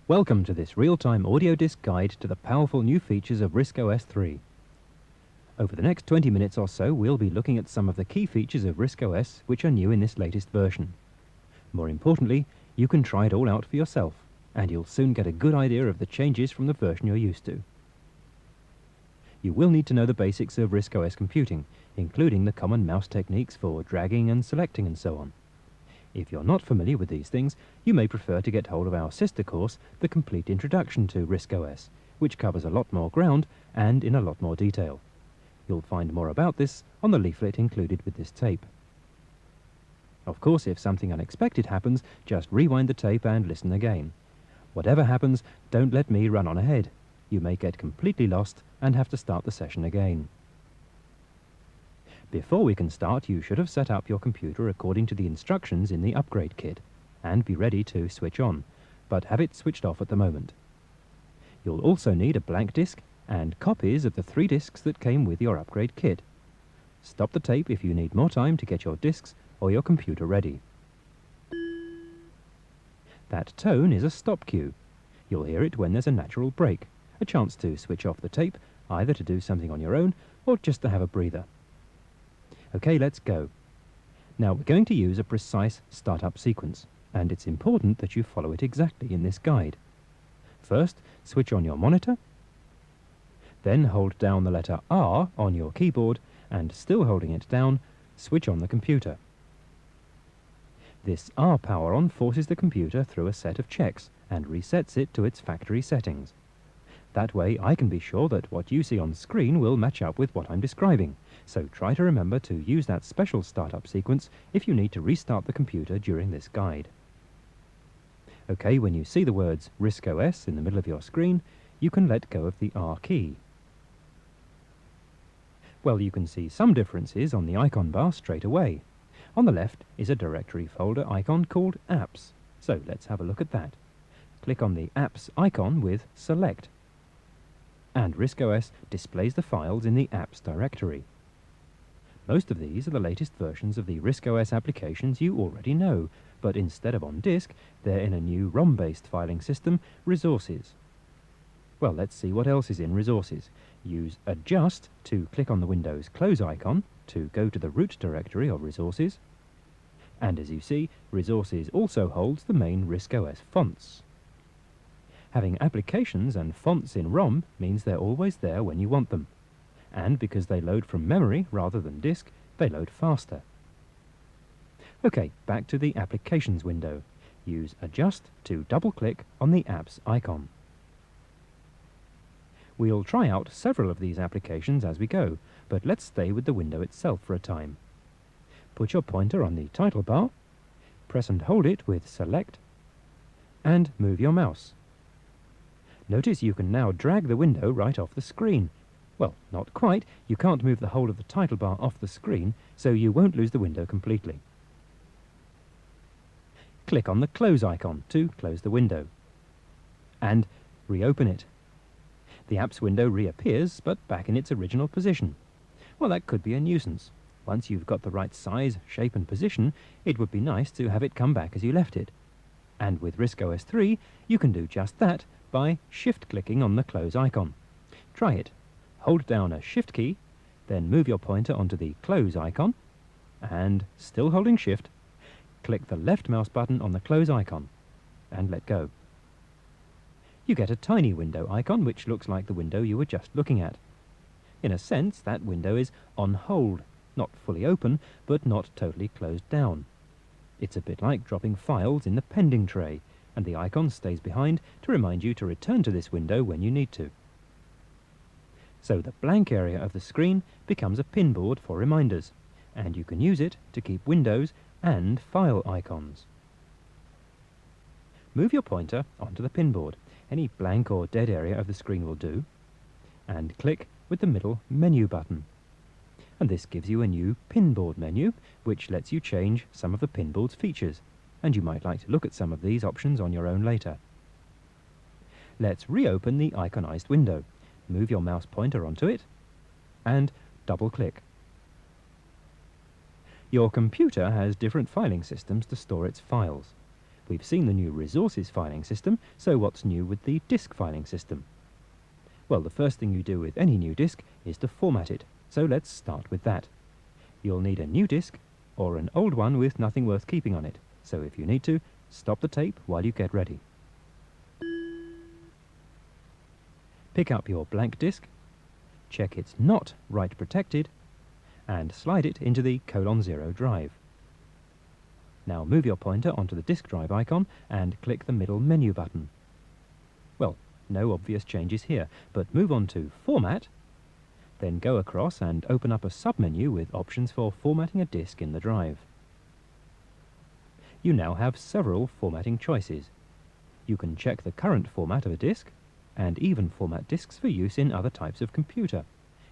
Welcome to this real-time audio disc guide to the powerful new features of RISC OS 3. Over the next 20 minutes or so, we'll be looking at some of the key features of RISC OS which are new in this latest version. More importantly, you can try it all out for yourself, and you'll soon get a good idea of the changes from the version you're used to. You will need to know the basics of RISC OS computing, including the common mouse techniques for dragging and selecting and so on. If you're not familiar with these things, you may prefer to get hold of our sister course, The Complete Introduction to RISC OS, which covers a lot more ground and in a lot more detail. You'll find more about this on the leaflet included with this tape. Of course, if something unexpected happens, just rewind the tape and listen again. Whatever happens, don't let me run on ahead. You may get completely lost and have to start the session again. Before we can start, you should have set up your computer according to the instructions in the upgrade kit and be ready to switch on, but have it switched off at the moment. You'll also need a blank disk and copies of the 3 disks that came with your upgrade kit. Stop the tape if you need more time to get your disks or your computer ready. That tone is a stop cue. You'll hear it when there's a natural break, a chance to switch off the tape, either to do something on your own or just to have a breather. Okay, let's go. Now we're going to use a precise startup sequence, and it's important that you follow it exactly in this guide. First, switch on your monitor, then hold down the letter R on your keyboard, and still holding it down, switch on the computer. This R power on forces the computer through a set of checks and resets it to its factory settings. That way I can be sure that what you see on screen will match up with what I'm describing, so try to remember to use that special startup sequence if you need to restart the computer during this guide. Okay, when you see the words RISC OS in the middle of your screen, you can let go of the R key. Well, you can see some differences on the icon bar straight away. On the left is a directory folder icon called Apps, so let's have a look at that. Click on the Apps icon with Select, and RISC OS displays the files in the Apps directory. Most of these are the latest versions of the RISC OS applications you already know, but instead of on disk, they're in a new ROM-based filing system, Resources. Well, let's see what else is in Resources. Use Adjust to click on the Windows Close icon to go to the root directory of Resources. And as you see, Resources also holds the main RISC OS fonts. Having applications and fonts in ROM means they're always there when you want them. And because they load from memory rather than disk, they load faster. Okay, back to the Applications window. Use Adjust to double-click on the Apps icon. We'll try out several of these applications as we go, but let's stay with the window itself for a time. Put your pointer on the title bar, press and hold it with Select, and move your mouse. Notice you can now drag the window right off the screen. Well, not quite. You can't move the whole of the title bar off the screen, so you won't lose the window completely. Click on the Close icon to close the window. And reopen it. The Apps window reappears, but back in its original position. Well, that could be a nuisance. Once you've got the right size, shape and position, it would be nice to have it come back as you left it. And with RISC OS 3, you can do just that by shift-clicking on the Close icon. Try it. Hold down a Shift key, then move your pointer onto the Close icon, and, still holding Shift, click the left mouse button on the Close icon, and let go. You get a tiny window icon which looks like the window you were just looking at. In a sense, that window is on hold, not fully open, but not totally closed down. It's a bit like dropping files in the pending tray, and the icon stays behind to remind you to return to this window when you need to. So the blank area of the screen becomes a pinboard for reminders, and you can use it to keep windows and file icons. Move your pointer onto the pinboard. Any blank or dead area of the screen will do, and click with the middle menu button. And this gives you a new pinboard menu, which lets you change some of the pinboard's features, and you might like to look at some of these options on your own later. Let's reopen the iconized window. Move your mouse pointer onto it, and double-click. Your computer has different filing systems to store its files. We've seen the new resources filing system, so what's new with the disk filing system? Well, the first thing you do with any new disk is to format it, so let's start with that. You'll need a new disk or an old one with nothing worth keeping on it, so if you need to, stop the tape while you get ready. Pick up your blank disk, check it's not write protected, and slide it into the :0 drive. Now move your pointer onto the disk drive icon and click the middle menu button. Well, no obvious changes here, but move on to Format, then go across and open up a submenu with options for formatting a disk in the drive. You now have several formatting choices. You can check the current format of a disk, and even format disks for use in other types of computer.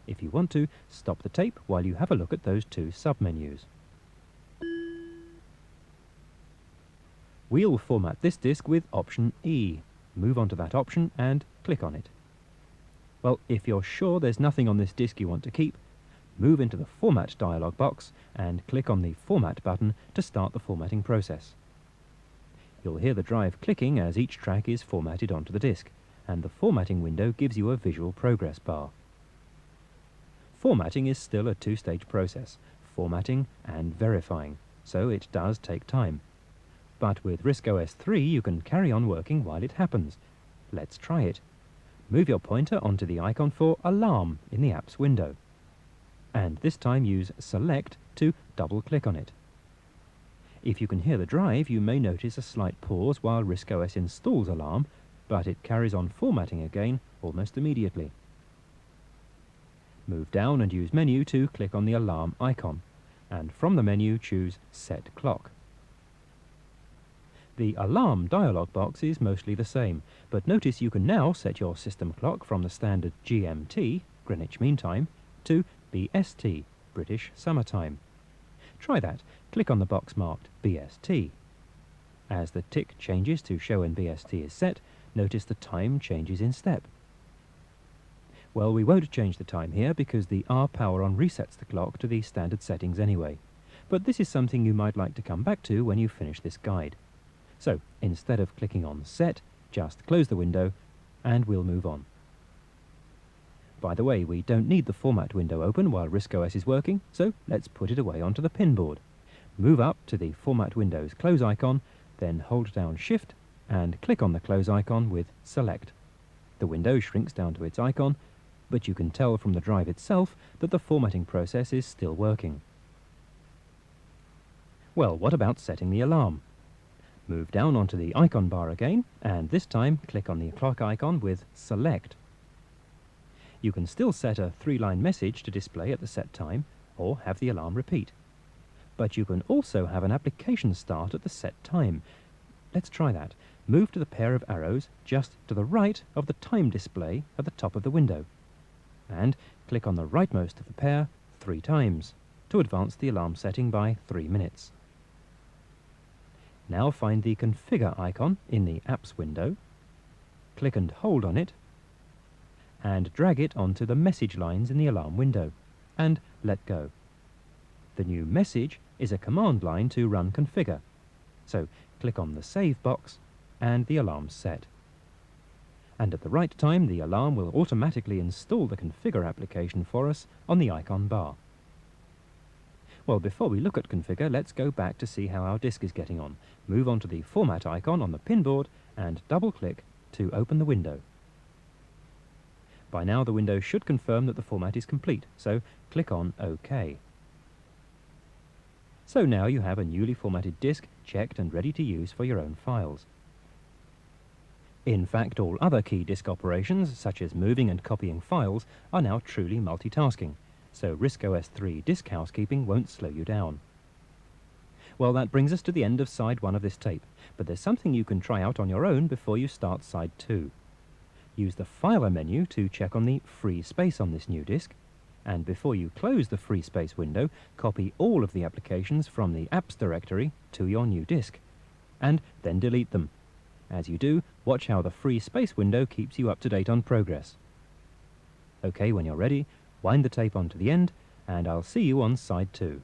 If you want to, stop the tape while you have a look at those two submenus. We'll format this disk with option E. Move on to that option and click on it. Well, if you're sure there's nothing on this disk you want to keep, move into the Format dialog box and click on the Format button to start the formatting process. You'll hear the drive clicking as each track is formatted onto the disk, and the formatting window gives you a visual progress bar. Formatting is still a two-stage process, formatting and verifying, so it does take time. But with RISC OS 3 you can carry on working while it happens. Let's try it. Move your pointer onto the icon for Alarm in the Apps window. And this time use Select to double-click on it. If you can hear the drive, you may notice a slight pause while RISC OS installs Alarm, but it carries on formatting again almost immediately. Move down and use Menu to click on the Alarm icon, and from the menu choose Set Clock. The Alarm dialog box is mostly the same, but notice you can now set your system clock from the standard GMT, Greenwich Mean Time, to BST, British Summer Time. Try that. Click on the box marked BST. As the tick changes to show when BST is set, notice the time changes in step. Well, we won't change the time here because the R power on resets the clock to the standard settings anyway. But this is something you might like to come back to when you finish this guide. So, instead of clicking on Set, just close the window and we'll move on. By the way, we don't need the Format window open while RISC OS is working, so let's put it away onto the pin board. Move up to the Format window's Close icon, then hold down Shift and click on the Close icon with Select. The window shrinks down to its icon, but you can tell from the drive itself that the formatting process is still working. Well, what about setting the alarm? Move down onto the icon bar again, and this time click on the clock icon with Select. You can still set a 3-line message to display at the set time, or have the alarm repeat. But you can also have an application start at the set time. Let's try that. Move to the pair of arrows just to the right of the time display at the top of the window, and click on the rightmost of the pair 3 times to advance the alarm setting by 3 minutes. Now find the Configure icon in the Apps window, click and hold on it, and drag it onto the message lines in the alarm window, and let go. The new message is a command line to run Configure, so click on the Save box and the alarm's set. And at the right time, the alarm will automatically install the Configure application for us on the icon bar. Well, before we look at Configure, let's go back to see how our disk is getting on. Move on to the Format icon on the pin board and double-click to open the window. By now, the window should confirm that the format is complete, so click on OK. So now you have a newly formatted disk checked and ready to use for your own files. In fact, all other key disk operations, such as moving and copying files, are now truly multitasking, so RISC OS 3 disk housekeeping won't slow you down. Well, that brings us to the end of side 1 of this tape, but there's something you can try out on your own before you start side 2. Use the Filer menu to check on the free space on this new disk, and before you close the free space window, copy all of the applications from the Apps directory to your new disk, and then delete them. As you do, watch how the free space window keeps you up to date on progress. OK, when you're ready, wind the tape onto the end, and I'll see you on side 2.